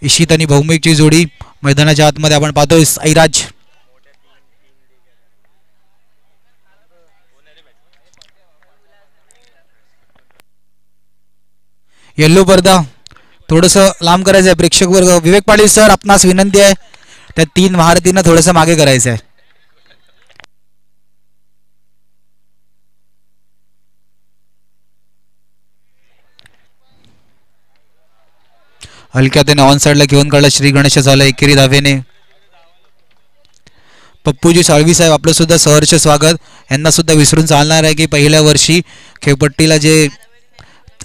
इशित आणि भौमिकची जोडी मैदानाच्या आतमध्ये आपण पाहतोय. साईराज येल्लो पडदा थोडंसं लांब करायचं आहे. प्रेक्षक वर्ग विवेक पाटील सर आपणास विनंती आहे त्या 3 महारथींना थोडंसं मागे करायचं आहे. हलक्या त्याने ऑन साईडला घेऊन काढला. श्री गणेश झाला एकेरी धावेने. पप्पूजी साळवी साहेब आपलं सुद्धा सहर्ष स्वागत. यांना सुद्धा विसरून चालणार आहे की पहिल्या वर्षी खेळपट्टीला जे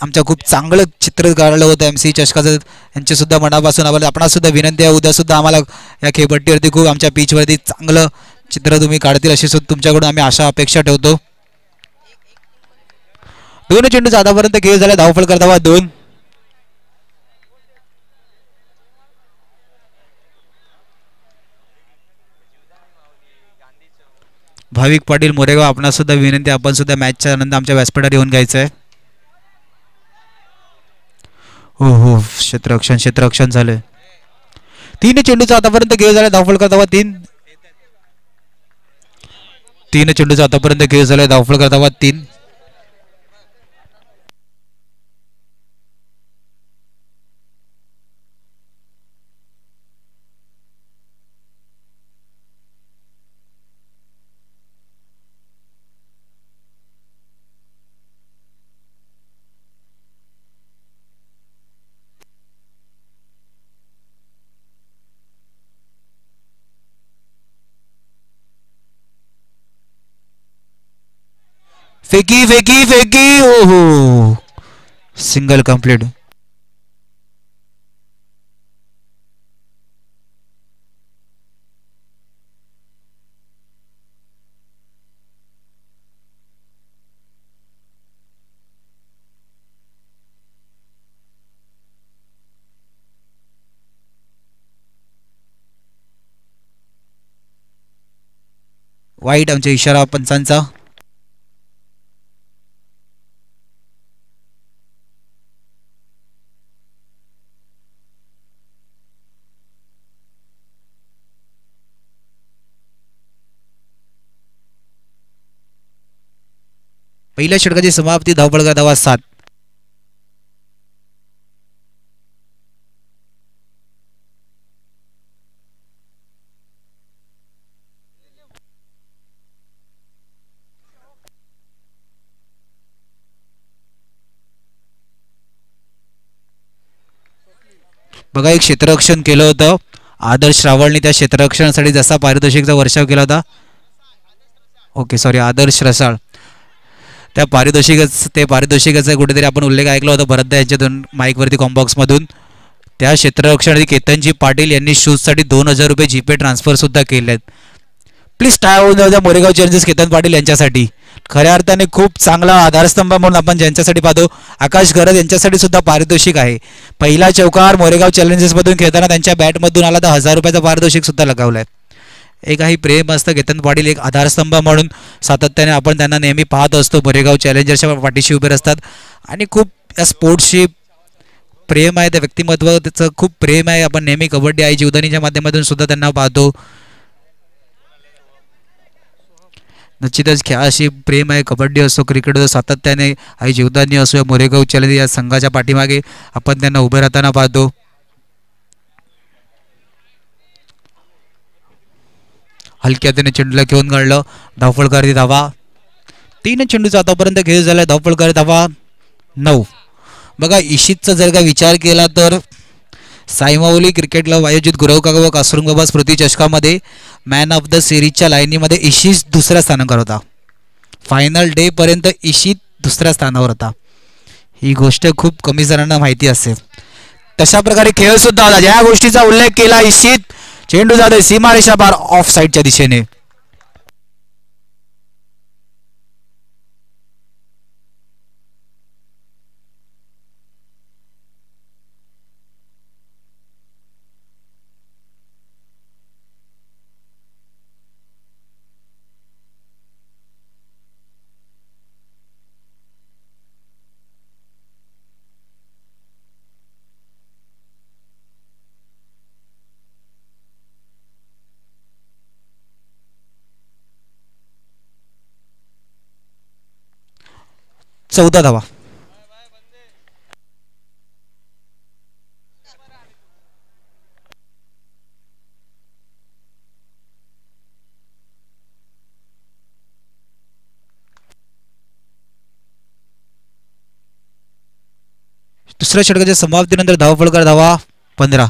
आमच्या खूप चांगलं चित्र काढलं होतं MC चषकाचं यांचे सुद्धा मनापासून आपणास सुद्धा विनंती आहे उद्या सुद्धा आम्हाला या खेळपट्टीवरती खूप आमच्या पिचवरती चांगलं चित्र तुम्ही काढतील अशी सुद्धा तुमच्याकडून आम्ही आशा अपेक्षा ठेवतो. 2 चेंडूचा आतापर्यंत खेळ झाला. धावफळ करतावा 2. भाविक पाटील मोरेगाव आपणास सुद्धा विनंती आपण सुद्धा मॅचच्या आनंद आमच्या व्यासपीठावर येऊन घ्यायचा आहे. हो हो क्षेत्ररक्षण झालं. 3 चेंडूचा आतापर्यंत खेळ झाला. धावफळ करतावा 3. 3 चेंडूचा आतापर्यंत खेळ झाला. धावफळ करतावा 3. फेकी ओहो सिंगल कंप्लीट. वाईट आमच्या इशारा पंचांचा. पहिल्या षटकाची समाप्ती. धावफळ धावा 7. बघा एक क्षेत्ररक्षण केलं होतं आदर्श रावळने. त्या क्षेत्ररक्षणासाठी जसा पारितोषिकचा वर्षाव केला होता. ओके सॉरी आदर्श रसाळ. त्या पारितोषिकाचा कुठेतरी आपण उल्लेख ऐकला होता भरतदा यांच्यातून माईकवरती कॉम्बॉक्समधून. त्या क्षेत्ररक्षणासाठी केतनजी पाटील यांनी शूजसाठी 2000 रुपये जीपे ट्रान्सफर सुद्धा केले आहेत. प्लीज टाळ्या होऊन जाऊ द्या मोरेगाव चॅलेंजर्स केतन पाटील यांच्यासाठी. खऱ्या अर्थाने खूप चांगला आधारस्तंभ म्हणून आपण ज्यांच्यासाठी पाहतो. आकाश गरज यांच्यासाठी सुद्धा पारितोषिक आहे. पहिला चौकार मोरेगाव चॅलेंजर्समधून खेळताना त्यांच्या बॅटमधून आला तर 1000 रुपयाचा पारितोषिक सुद्धा लगावलं आहे. एक काही प्रेम असतं. केतन पाटील एक आधारस्तंभ म्हणून सातत्याने आपण त्यांना नेहमी पाहत असतो. मोरेगाव चॅलेंजर्सच्या पाठीशी उभे असतात आणि खूप या स्पोर्ट्सशी प्रेम आहे. त्या व्यक्तिमत्व त्याचं खूप प्रेम आहे. आपण नेहमी कबड्डी आई जीवदानीच्या माध्यमातून सुद्धा त्यांना पाहतो. निश्चितच खेळाशी प्रेम आहे. कबड्डी असो क्रिकेट असो सातत्याने आई जीवदानी असो या मोरेगाव चॅलेंजर्स या संघाच्या पाठीमागे आपण त्यांना उभे राहताना पाहतो. हलक्या त्याने चेंडूला घेऊन काढलं. धावफळकारी धावा. 3 चेंडूचा आतापर्यंत खेळ झाला. धावफळकारी धावा 9. बघा इशितचा जर का विचार केला तर साईमाऊली क्रिकेट क्लब आयोजित गुरव काका व कासरुंग बाबा स्मृती चषकामध्ये मॅन ऑफ द सिरीजच्या लाईनीमध्ये इशित दुसऱ्या स्थानावर होता. फायनल डे पर्यंत इशित दुसऱ्या स्थानावर होता. ही गोष्ट खूप कमी जणांना माहिती असेल. तशा प्रकारे खेळ सुद्धा होता. ज्या गोष्टीचा उल्लेख केला इशित. चेंडू जातोय सीमारेषा पार ऑफ साईडच्या दिशेने. 14 धावा. दुसऱ्या षटकाच्या समाप्तीनंतर धावफलकार धावा 15.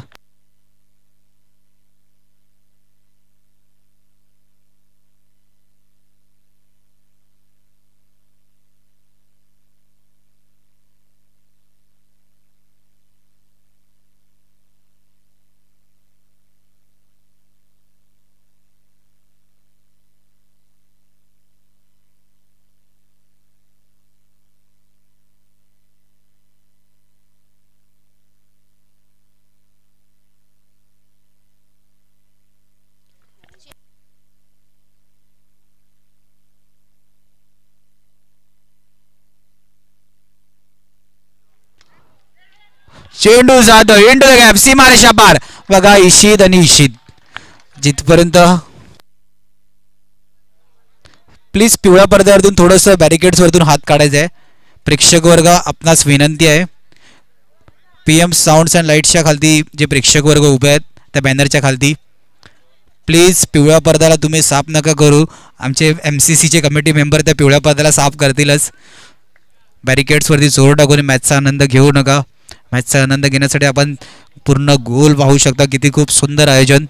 चेंडू जाधव इंटू द गॅप, सीमारेषा पार. बघा इशित आणि इशित जिथपर्यंत. प्लीज पिवळ्या पडद्यावरतून थोडस बॅरिकेड्स वरतून हात काढायचा आहे. प्रेक्षक वर्ग आपणास विनंती आहे, PM साऊंड्स अँड लाईट्सच्या खालती जे प्रेक्षक वर्ग उभे आहेत त्या बॅनरच्या खालती प्लीज पिवळ्या पडद्याला तुम्ही साफ नका करू. आमचे MCCचे कमिटी मेंबर त्या पिवळ्या पडद्याला साफ करतीलच. बॅरिकेड्सवरती जोर टाकून मॅचचा आनंद घेऊ नका. मॅचचा आनंद घेण्यासाठी आपण पूर्ण गोल पाहू शकता. किती खूप सुंदर आयोजन.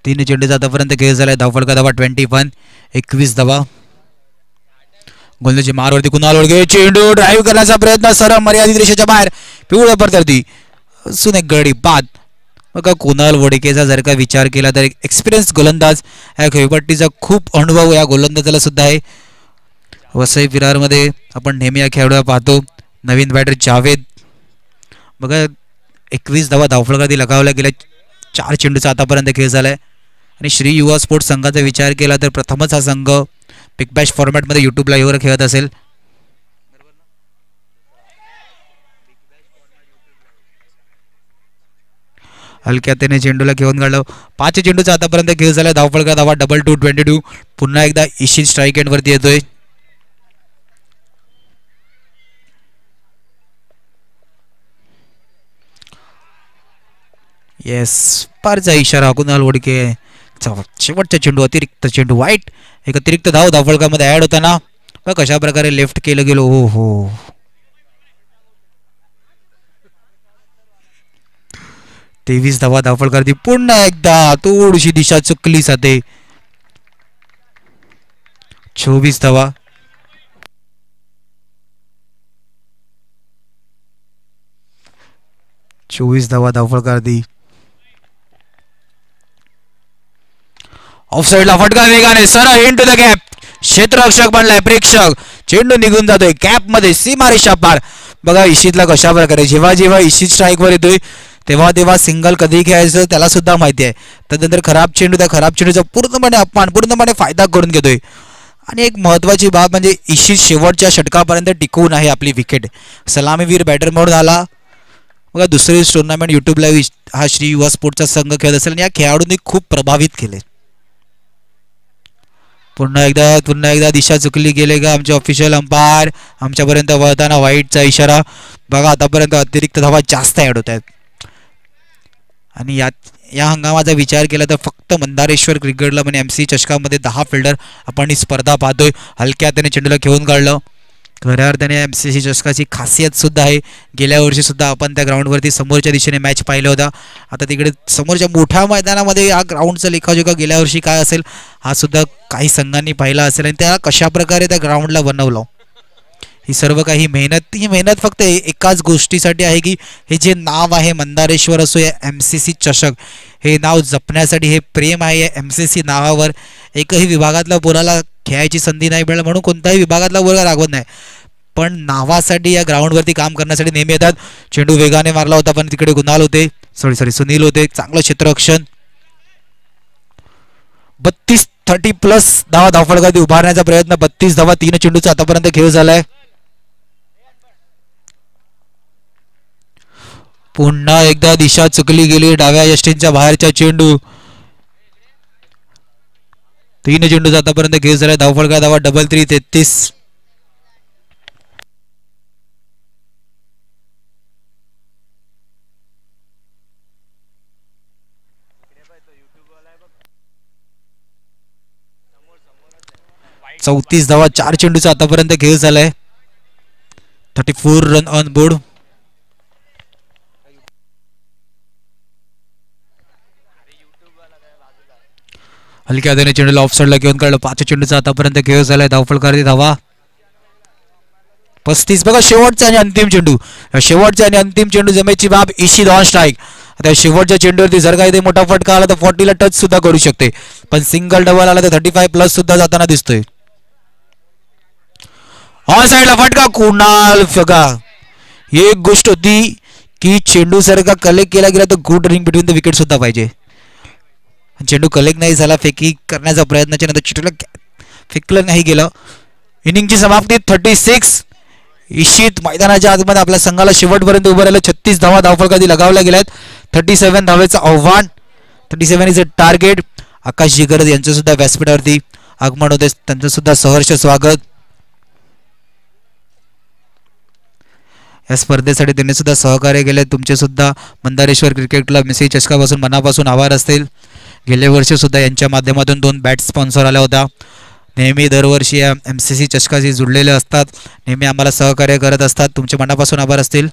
तीन चेंडूचा आतापर्यंत खेळ झालाय. धावफलका धावा 21, 21 धावा. गोलंदाजी मारवरती कुणाल ओळगे, चेंडू ड्राईव्ह करण्याचा प्रयत्न सरळ मर्यादित रेषेच्या बाहेर पिवळ्या पडद्यावरती असून एक गडी बाद. बघा कुणाल वडकेचा जर का विचार केला तर एक्सपिरियन्स गोलंदाज, या खेळपट्टीचा खूप अनुभव या गोलंदाजाला सुद्धा आहे. वसई विरारमध्ये आपण नेहमी या खेळाडूला पाहतो. नवीन बॅटर जावेद. बघा 21 धावा धावफलकावरती लगावल्या गेल्या. 4 चेंडूचा आतापर्यंत खेळ झालाय. आणि श्री युवा स्पोर्ट्स संघाचा विचार केला तर प्रथमच हा संघ बिग बॅश फॉर्मॅटमध्ये यूट्यूब लाईव्हवर खेळत असेल. हलक्या त्याने चेंडूला घेऊन काढलं. 5 चेंडूचा आतापर्यंत खेळ झाला. धावफलका धावा 22, 22. पुन्हा एकदा इशित स्ट्राईक एंड वरती येतोय. येस, पारचा इशारा कुणाल वडके. शेवटचा चेंडू अतिरिक्त चेंडू वाईट. एक अतिरिक्त धाव धावफलकामध्ये ऍड होताना बघ कशा प्रकारे लेफ्ट केलं गेलो. हो हो, 23 धावा धावफलकावरती. पुन्हा एकदा थोडीशी दिशा चुकली जाते. 24 धावा. धावफलकावरती. ऑफ साइडला फटका वेगाने सरळ इंटू द गॅप. क्षेत्ररक्षक बनलाय प्रेक्षक. चेंडू निघून जातोय कॅप मध्ये, सीमारेषा पार. बघा इशितला कशा प्रकारे जेव्हा जेव्हा इशित स्ट्राईकवर येतोय तेव्हा तेव्हा सिंगल कधी खेळायचं त्याला सुद्धा माहिती आहे. त्यानंतर खराब चेंडू, त्या खराब चेंडूचा पूर्णपणे अपमान, पूर्णपणे फायदा करून घेतोय. आणि एक महत्वाची बाब म्हणजे इशित शेवटच्या षटकापर्यंत टिकवून आहे आपली विकेट. सलामीवीर बॅटर म्हणून आला. बघा दुसरी टुर्नामेंट युट्यूब लाईव्ह हा श्री युवा स्पोर्टचा संघ खेळत असेल आणि या खेळाडूंनी खूप प्रभावित केले. पुन्हा एकदा दिशा चुकली गेले का आमचे ऑफिशियल अंपायर. आमच्यापर्यंत वळताना वाईटचा इशारा. बघा आतापर्यंत अतिरिक्त धावा जास्त ऍड होत आहेत. आणि या हंगामाचा विचार केला तर फक्त मंदारेश्वर क्रिकेट क्लब आणि MC चषकामध्ये 10 फिल्डर आपण ही स्पर्धा पाहतोय. हलक्या त्याने चेंडूला घेऊन काढलं. खऱ्या अर्थाने MCC चषकाची खासियत सुद्धा आहे. गेल्या वर्षी सुद्धा आपण त्या ग्राउंडवरती समोरच्या दिशेने मॅच पाहिला होता. आता तिकडे समोरच्या मोठ्या मैदानामध्ये या ग्राउंडचा लेखाजोखा गेल्या वर्षी काय असेल हा सुद्धा काही संघांनी पाहिला असेल. आणि त्या कशा प्रकारे त्या ग्राउंडला बनवलं, ही सर्व काही मेहनत, ही मेहनत फक्त एकाच गोष्टीसाठी आहे की हे जे नाव आहे मंदारेश्वर असो या MCC चषक, हे नाव जपण्यासाठी, हे प्रेम आहे या MCC नावावर. एकही विभागातल्या पोराला खेळायची संधी नाही मिळेल म्हणून कोणताही विभागातला वर्ग रागवत नाही, पण नावासाठी या ग्राउंडवरती काम करण्यासाठी नेहमी येतात. चेंडू वेगाने मारला होता पण तिकडे कुणाल होते, सुनील होते. चांगलं क्षेत्ररक्षण. 32-30+ धावफलकावरती उभारण्याचा प्रयत्न. 32 धावा 3 चेंडूचा आतापर्यंत खेळ झालाय. पुन्हा एकदा दिशा चुकली गेली. डाव्या यष्टींच्या बाहेरच्या चेंडू. 3 चेंडू आतापर्यंत खेळ झाला. धावफलका धावा डबल 3 33. चौतीस धावा 4 चेंडूचा आतापर्यंत खेळ झालाय. 34 रन ऑन बोर्ड. हलक्या हाताने चेंडूला ऑफ साईडला घेऊन काढलं. 5 चेंडूचा आतापर्यंत खेळ झालाय. धावफलकाराची धावा 35. बघा शेवटचा आणि अंतिम चेंडू. शेवटचा आणि अंतिम चेंडू जमेची बाब. Ishi on strike. आता शेवटच्या चेंडूवरती जर का इथे मोठा फटका आला तर 40ला टच सुद्धा करू शकते. पण सिंगल डबल आला तर 35 प्लस सुद्धा जाताना दिसतोय. ऑन साईडला फटका. कुणाल बघा एक गोष्ट होती की चेंडू जर का कलेक्ट केला गेला तर good running between the wicket सुद्धा पाहिजे. चेंडू कलेक्ट नाही झाला. फेकी करण्याचा प्रयत्नाच्या नंतर चेंडूला फेकलं नाही गेलं. इनिंगची समाप्ती 36. इशित मैदानाच्या आतमध्ये आपल्या संघाला शेवटपर्यंत उभं राहिलं. 36 धावा धावफलकाधी लगावल्या गेल्यात. 37 धावेचं आव्हान. 37 इज अ टार्गेट. आकाश जिगर यांचं सुद्धा व्यासपीठावरती आगमन होते. त्यांचं सुद्धा सहर्ष स्वागत. या स्पर्धेसाठी त्यांनी सुद्धा सहकार्य केले. तुमचे सुद्धा मंदारेश्वर क्रिकेट क्लब मिसई चषकापासून मनापासून आभार असतील. गेल्या वर्षी सुद्धा यांच्या माध्यमातून 2 बॅट स्पॉन्सर आल्या होत्या. नेहमी दरवर्षी या MCC चषकाशी जुडलेले असतात. नेहमी आम्हाला सहकार्य करत असतात. तुमचे मनापासून आभार असतील.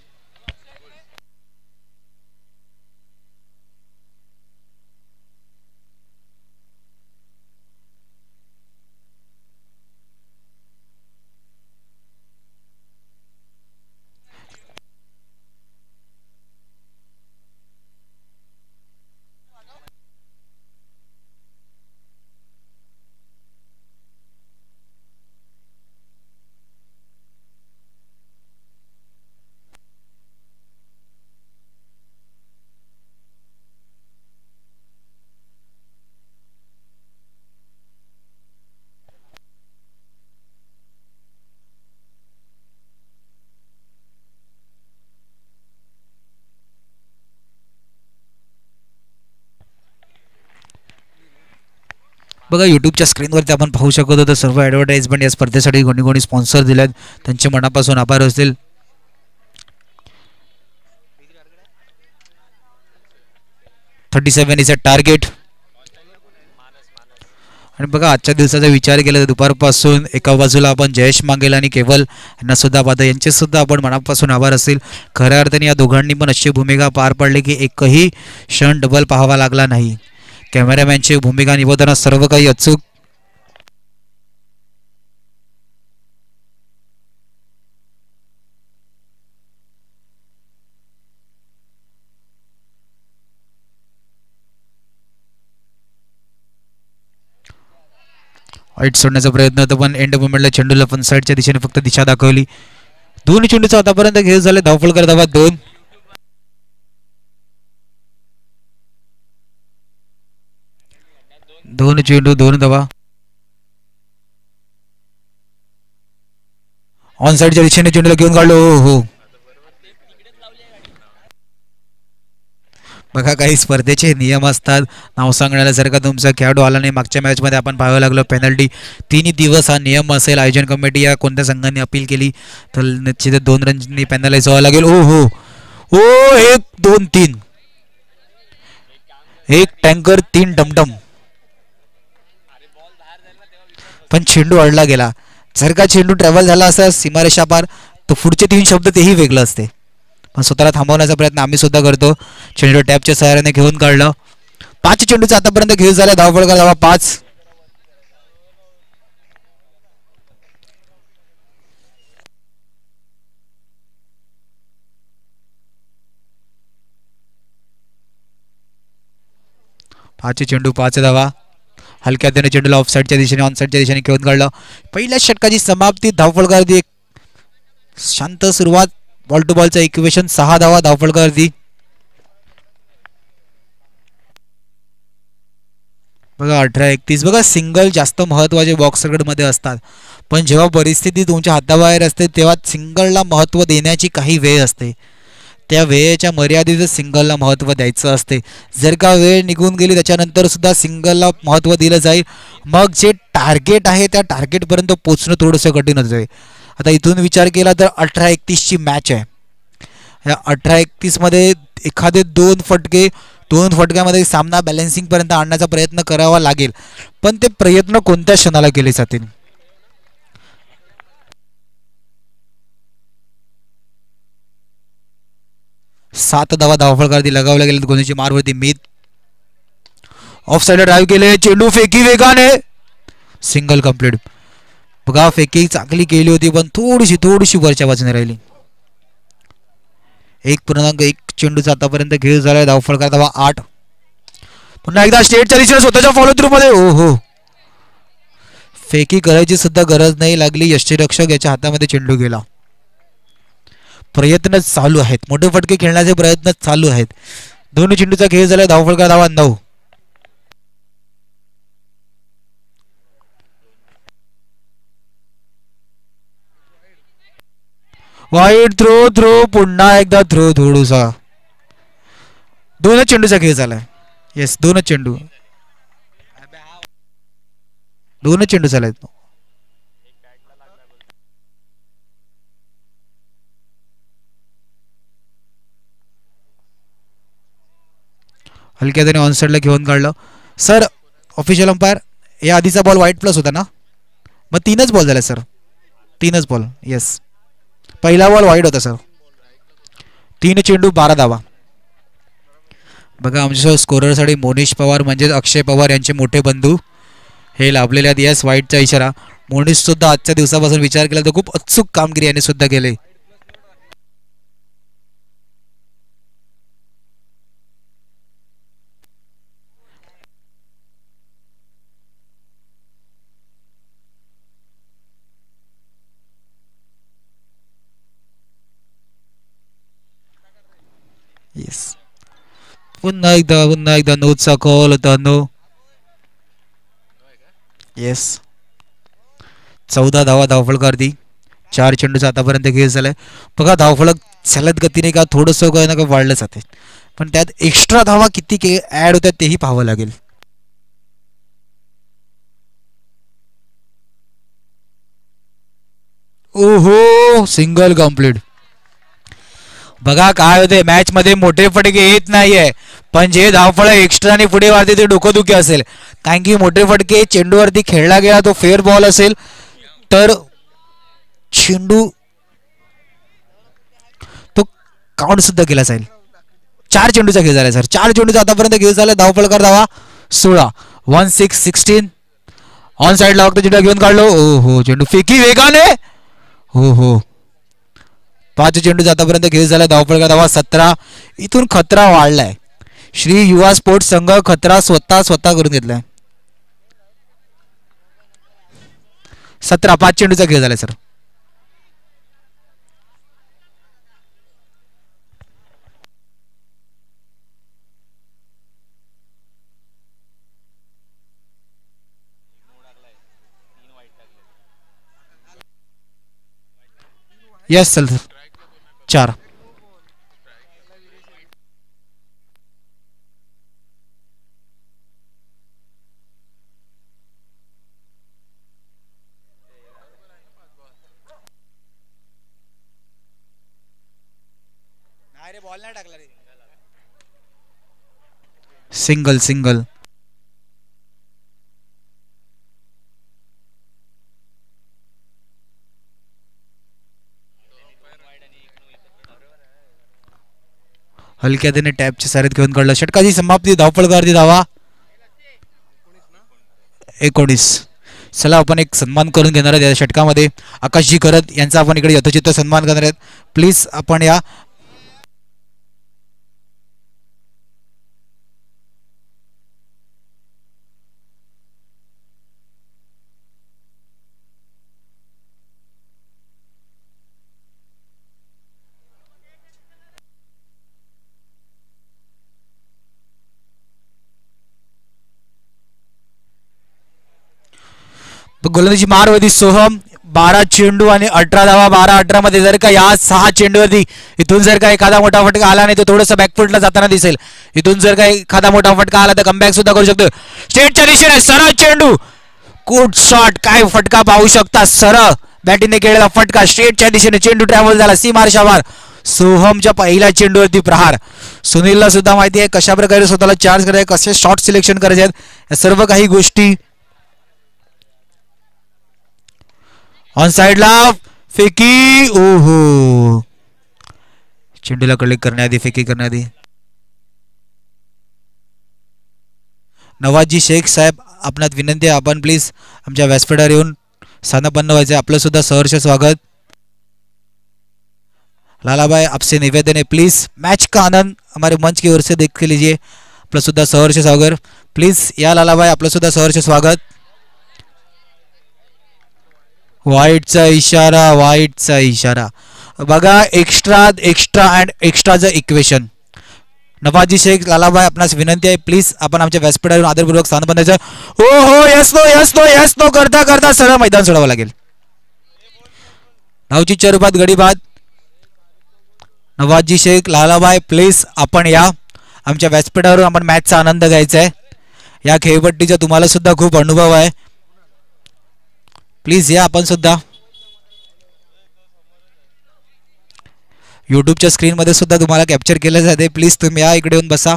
बघा यूट्यूबच्या स्क्रीनवरती आपण पाहू शकत होतो सर्व ॲडव्हर्टाइजमेंट या स्पर्धेसाठी कोणी कोणी स्पॉन्सर दिल्यात त्यांचे मनापासून आभार असतील. $37 इज अ टार्गेट. आणि बघा आजच्या दिवसाचा विचार केला तर दुपारपासून एका बाजूला आपण जयेश मांगेल आणि केवल यांना सुद्धा पाहतो. यांचे सुद्धा आपण मनापासून आभार असतील. खऱ्या अर्थाने या दोघांनी पण अशी भूमिका पार पाडली की एकही क्षण डबल पाहावा लागला नाही. कॅमेरामॅनची भूमिका निभवताना सर्व काही अचूक. वाईट सोडण्याचा प्रयत्न होता पण एंड मोमेंटला चेंडूला पण साईडच्या दिशेने फक्त दिशा दाखवली. 2 चेंडूचा आतापर्यंत खेळ झाले. धावफलकर धावा 2. दोन चेंडू 2 धावा. ऑन साईडच्या दिशेने चेंडूला घेऊन काढलो. हो बघा काही स्पर्धेचे नियम असतात. नाव सांगण्याला जर का तुमचा खेळाडू आला नाही. मागच्या मॅचमध्ये आपण पाहावं लागलो पेनल्टी. 3 दिवस हा नियम असेल. आयोजन कमिटी या कोणत्या संघाने अपील केली तर निश्चित 2 रननी पेनलाइज व्हावं लागेल. ओ हो ओ 1 2 3. 1 टँकर 3 डमडम. पण चेंडू अडला गेला. जर का चेंडू ट्रॅव्हल झाला असा सीमारेषा पार तर पुढचे 3 शब्द तेही वेगळं असते. पण स्वतःला थांबवण्याचा प्रयत्न आम्ही सुद्धा करतो. चेंडू टॅपच्या सहाय्याने घेऊन काढलं. 5 चेंडूचा आतापर्यंत खेळ झाला. धावफलक धावा 5. चेंडू 5 धावा. हलक्या हाताने चेंडूला ऑफ साईडच्या दिशेने ऑन साईडच्या दिशेने खेळून काढलं. पहिल्या षटकाची समाप्ती. धावफलकावरती शांत सुरुवात. Ball to बॉलचा equation. 6 धावा धावफलकावरती. बघा 18-31. बघा सिंगल जास्त महत्वाचे बॉक्स मध्ये असतात पण जेव्हा परिस्थिती तुमच्या हाताबाहेर असते तेव्हा सिंगलला महत्व देण्याची काही वेळ असते. त्या वेळेच्या मर्यादित सिंगलला महत्त्व द्यायचं असते. जर का वेळ निघून गेली त्याच्यानंतर सुद्धा सिंगलला महत्त्व दिलं जाईल. मग जे टार्गेट आहे त्या टार्गेटपर्यंत पोचणं थोडंसं कठीण होतं आहे. आता इथून विचार केला तर 18-31ची मॅच आहे. या 18-31मध्ये एखादे दोन फटक्यामध्ये सामना बॅलन्सिंगपर्यंत आणण्याचा प्रयत्न करावा लागेल. पण ते प्रयत्न कोणत्या क्षणाला केले जातील. 7 धावा धावफलकावरती लगावल्या गेलेत. गोंधीची मारवरती मीत ऑफ साइड ड्राईव्ह केले. चेंडू फेकी वेगाने सिंगल कंप्लीट. बघा फेकी चांगली केली होती पण थोडीशी वरच्या बाजूने राहिली. 1.1 चेंडूचा आतापर्यंत खेळ झालाय. धावफलकार धावा 8. पुन्हा एकदा स्टेटच्या दिशेने स्वतःच्या फॉलो थ्रू मध्ये हो फेकी करायची सुद्धा गरज नाही लागली. यष्टीरक्षक याच्या हातामध्ये चेंडू गेला. प्रयत्न चालू आहेत. मोठे फटके खेळण्याचे प्रयत्न चालू आहेत. दोन्ही चेंडूचा खेळ झाला. धावफलकार धावा 9. वाईट थ्रो पुन्हा एकदा थ्रो थोडूसा. दोनच चेंडूचा खेळ झालाय. येस दोनच चेंडू झालाय. हलक्या त्याने ऑनसाइडला घेऊन काढलं. सर ऑफिशियल अंपायर या आधीचा बॉल व्हाईट प्लस होता ना. मग 3च बॉल झाला सर. 3च बॉल. येस पहिला बॉल वाईट होता सर. 3 चेंडू 12 धावा. बघा आमच्या स्कोररसाठी मोनिश पवार म्हणजेच अक्षय पवार यांचे मोठे बंधू हे लाभलेले आहेत. येस वाईटचा इशारा. मोनिश सुद्धा आजच्या दिवसापासून विचार केला तर खूप अचूक कामगिरी यांनी सुद्धा केले. येस पुन्हा एकदा नोचा कॉल होता. नो. येस 14 धावा धावफलकार दी. 4 चेंडूचा आतापर्यंत खेळ झालाय. बघा धावफलक सलद गतीने का थोडंसं काय ना काय वाढलं जाते पण त्यात एक्स्ट्रा धावा किती ऍड होत्या तेही पाहावं लागेल. ओहो सिंगल कंप्लीट. बघा काय होते मॅच मध्ये मोठे फटके येत नाहीये पण जे धावफळ एक्स्ट्राने पुढे वाढते ते डोकंदुखी असेल. कारण की मोठे फटके चेंडूवरती खेळला गेला तो फेअर बॉल असेल तर चेंडू तो काउंट सुद्धा केला जाईल. 4 चेंडूचा खेळ झाला सर. 4 चेंडूचा आतापर्यंत खेळ झाला. धावफलकार धावा 16. 16 ऑन साइडला फक्त चेंडू घेऊन काढलो. हो चेंडू फेकी वेगाने. हो 5 चेंडूचा आतापर्यंत खेळ झाला. धावफलकार धावा 17. इथून खतरा वाढलाय. श्री युवा स्पोर्ट्स संघ खतरा स्वतः करून घेतलाय. 17. 5 चेंडूचा खेळ झालाय सर. Yes sir 4. सिंगल. हलक्या त्याने टॅपची सारीत घेऊन काढला. षटकाची समाप्ती. धावफलकारची धावा 19. चला आपण एक सन्मान करून घेणार आहोत या षटकामध्ये. आकाशजी करत यांचा आपण इकडे यथोचित सन्मान करणार आहेत. प्लीज आपण या. गोलंदाजी मार होती सोहम. 12 चेंडू आणि 18 धावा. 12-18 मध्ये जर का या 6 चेंडूवरती इथून जर का एखादा मोठा फटका आला नाही तर थोडंसं बॅकफुटला जाताना दिसेल. इथून जर का एखादा मोठा फटका आला तर कमबॅक सुद्धा करू शकतो. स्ट्रेटच्या दिशेने सरळ चेंडू, गुड शॉट. काय फटका पाहू शकता, सरळ बॅटिंगने केलेला फटका स्ट्रेटच्या दिशेने. चेंडू ट्रॅव्हल झाला, सीमारेषावर. सोहमच्या पहिल्या चेंडूवरती प्रहार. सुनीलला सुद्धा माहिती आहे कशा प्रकारे स्वतःला चार्ज करायचे, कसे शॉट सिलेक्शन करायचे आहेत, या सर्व काही गोष्टी. ऑन साइडला फेकी, ओहो, चेंडूला कलेक्ट करण्याआधी फेकी करण्याआधी. नवाजी शेख साहेब, आपणात विनंती आहे, आपण प्लीज आमच्या व्यासपीठावर येऊन स्थानपन्न व्हायचे. आपलं सुद्धा सहर्ष स्वागत. लाला भाई, आपसे निवेदन है प्लीज मैच का आनंद हमारे मंच की ओर से देख के लीजिए. आपलं सुद्धा सहर्ष स्वागत. प्लीज या लाला भाई, आपलं सुद्धा सहर्ष स्वागत. वाईटचा इशारा, वाईटचा इशारा बघा. एक्स्ट्रा एक्स्ट्रा अँड एक्स्ट्राचं इक्वेशन. नवाजी शेख, लालाभाई, आपणास विनंती आहे प्लीज आपण आमच्या व्यासपीठावरून आदरपूर्वक स्थान बांधायचं. हो हो, yes no yes no yes no करता करता सरळ मैदान सोडावं लागेल. धावचीच्या रूपात गडी बाद. नवाजी शेख, लालाभाई, प्लीज आपण या आमच्या व्यासपीठावरून. आपण मॅचचा आनंद घ्यायचा आहे. या खेळपट्टीचा तुम्हाला सुद्धा खूप अनुभव आहे. प्लीज या आपण सुद्धा. यूट्यूबच्या स्क्रीन मध्ये सुद्धा तुम्हाला कॅप्चर केलं जाते. प्लीज तुम्ही या, इकडे येऊन बसा.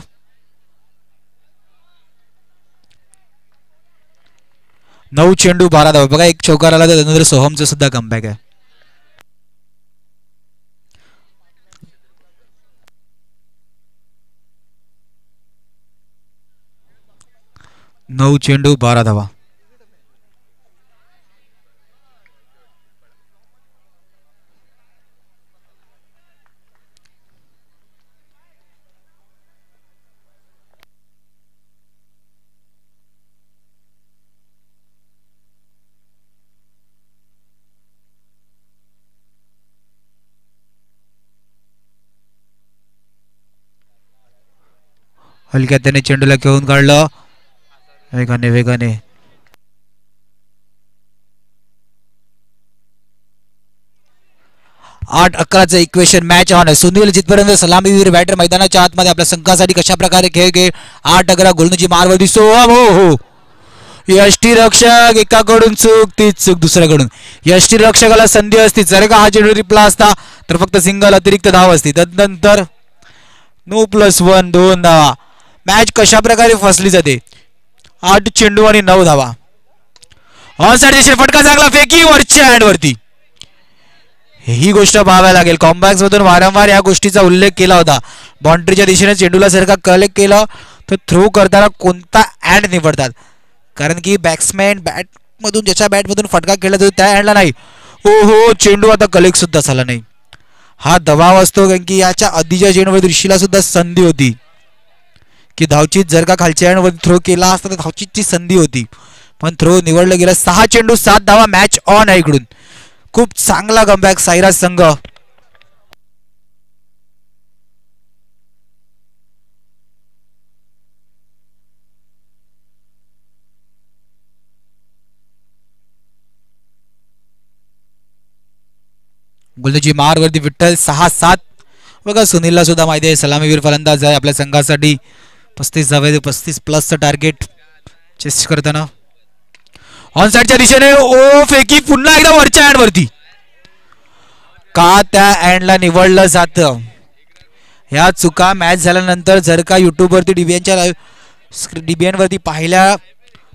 9 चेंडू 12 धावा. बघा, एक चौकार आला त्यानंतर सोहमचं सुद्धा कमबॅक आहे. नऊ चेंडू 12 धावा. हलक्या त्याने चेंडूला घेऊन काढलं वेगाने वेगाने. आठ 11चं इक्वेशन. मॅच ऑन आहे. सुनील जिथपर्यंत सलामीवीर बॅटर मैदानाच्या आतमध्ये आपल्या संघासाठी कशा प्रकारे खेळ खेळ. 8-11 गोलंदाजी मारवरती सोहम. हो हो, यष्टी रक्षक, एकाकडून चूक, तीच चूक दुसऱ्याकडून. यष्टी रक्षकाला संधी असती, जर का हा चेंडू रिप्ला असता तर फक्त सिंगल अतिरिक्त धाव असती. तदनंतर 9+1 2 धावा. मॅच कशा प्रकारे फसली जाते. 8 चेंडू आणि 9 धावा. ऑन साइड दिशेने फटका चांगला, फेकी वरच्या हँड वरती. ही गोष्ट पाहावी लागेल. कॉम्बॅक्स मधून वारंवार या गोष्टीचा उल्लेख केला होता. बाउंड्रीच्या दिशेने चेंडूला जर का कलेक्ट केलं तर थ्रो करताना कोणता हँड निवडतात, कारण की बॅट्समॅन बॅट मधून ज्याच्या बॅट मधून फटका केला जातो त्या हँडला नाही. ओ हो, चेंडू आता कलेक्ट सुद्धा झाला नाही. हा दबाव असतो, कारण की याच्या आधीच्या चेंडूवर ऋषीला सुद्धा संधी होती की धावचीत जर का खालच्या हँडवर थ्रो केला असता तर धावचीतची संधी होती, पण थ्रो निवडला गेला. 6 चेंडू 7 धावा. मॅच ऑन आहे. इकडून खूप चांगला कमबॅक साईराज संघ. गोलंदाजी मारवरती विठ्ठल. 6-7. बघा, सुनीलला सुद्धा माहिती आहे सलामीवीर फलंदाज आहे आपल्या संघासाठी. 35 धावे, 35+ टार्गेट चेस करताना. ऑन साइडच्या दिशेने ओ फेकी पुन्हा एकदा वरच्या हँड वरती. का त्या हँडला निवडलं जातं. ह्या चुका मॅच झाल्यानंतर जर का युट्यूब वरती डीबीएन वरती पाहिल्या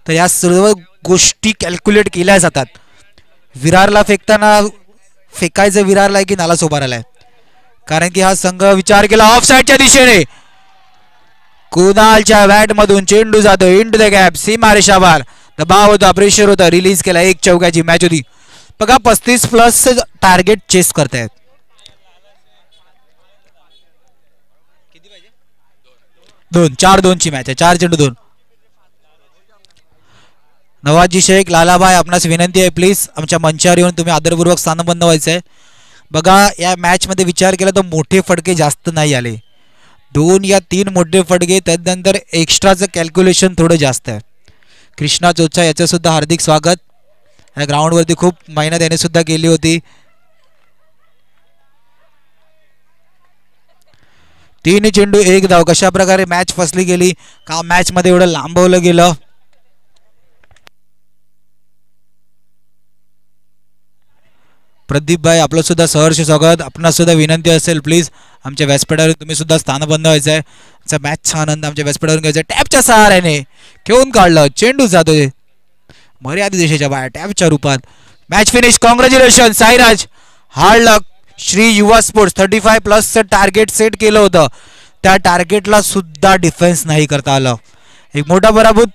तर या सर्व गोष्टी कॅल्क्युलेट केल्या जातात. विरारला फेकताना फेकायचं विरारला की नाला सोबाराला, कारण की हा संघ विचार केला. ऑफ साइडच्या दिशेने कुणालच्या बॅट मधून चेंडू जातो इंटू द गॅप, सीमारेषावर. दबाव होता, प्रेशर होता, रिलीज केला. 1 चौक्याची मॅच होती. बघा, 35+ टार्गेट चेस करतायत. 4-2 ची मॅच आहे. 4 चेंडू 2. नवाजी शेख, लालाभाई, आपणास विनंती आहे प्लीज आमच्या मंचावर येऊन तुम्ही आदरपूर्वक स्थानबद्ध व्हायचं आहे. बघा, या मॅच मध्ये विचार केला तर मोठे फटके जास्त नाही आले. 2 या 3 मोठे फटके, त्यानंतर एक्स्ट्राचं कॅल्क्युलेशन थोडं जास्त आहे. कृष्णा चोचा, याचं सुद्धा हार्दिक स्वागत. या ग्राउंडवरती खूप मेहनत याने सुद्धा केली होती. 3 चेंडू 1 धाव. कशा प्रकारे मॅच फसली गेली का मॅच मध्ये एवढं लांबवलं गेलं. प्रदीप भाई आपलं सुद्धा सहर्ष स्वागत. आपणास सुद्धा विनंती असेल प्लीज आमच्या व्यासपीठावर तुम्ही सुद्धा स्थानबंद व्हायचं आहे. आमचा मॅचचा आनंद आमच्या व्यासपीठावर घ्यायचा आहे. टॅपच्या सहाऱ्याने खेळून काढलं. चेंडू जातोय मर्यादित देशाच्या बाहेर टॅपच्या रूपात. Match finish. Congratulation Sairaj. Hard luck. Shri युवा स्पोर्ट्स 35+ टार्गेट सेट केलं होतं. त्या टार्गेटला सुद्धा डिफेन्स नाही करता आलं. एक मोठा पराभूत